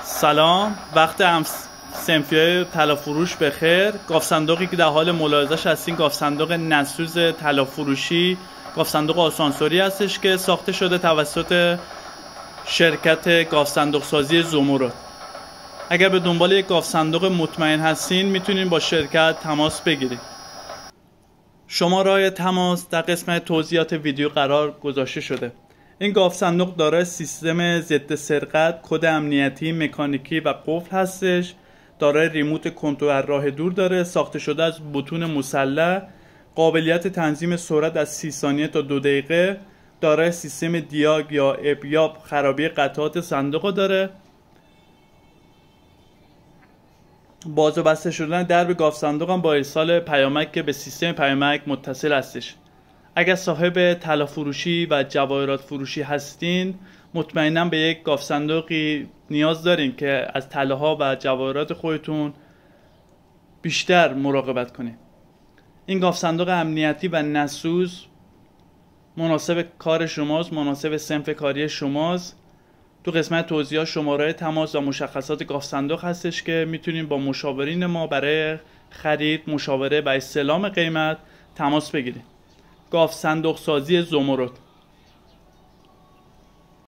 سلام، وقت صنفی‌های طلا فروش بخیر. گاف صندوقی که در حال ملاحظه‌اش هستین گاف صندوق نسوز طلا فروشی، گاف صندوق آسانسوری هستش که ساخته شده توسط شرکت گاف صندوق سازی زمرد. اگر به دنبال یک گاف صندوق مطمئن هستین میتونین با شرکت تماس بگیرید. شماره تماس در قسمت توضیحات ویدیو قرار گذاشته شده. این گاف صندوق دارای سیستم ضد سرقت، کد امنیتی، مکانیکی و قفل هستش. دارای ریموت کنترل راه دور داره. ساخته شده از بتون مسلح. قابلیت تنظیم سرعت از 30 ثانیه تا 2 دقیقه. دارای سیستم دیاگ یا ابیاب خرابی قطعات صندوق داره. باز و بسته شدن درب گاف صندوق هم با ارسال پیامک که به سیستم پیامک متصل هستش. اگر صاحب طلا فروشی و جواهرات فروشی هستین، مطمئنا به یک گاف صندوقی نیاز دارین که از طلاها و جواهرات خودتون بیشتر مراقبت کنین. این گاف صندوق امنیتی و نسوز مناسب کار شماست، مناسب صنف کاری شماست. تو قسمت توضیحات شماره تماس و مشخصات گاف صندوق هستش که میتونین با مشاورین ما برای خرید، مشاوره و استعلام قیمت تماس بگیرید. گاف صندوق سازی زمرد.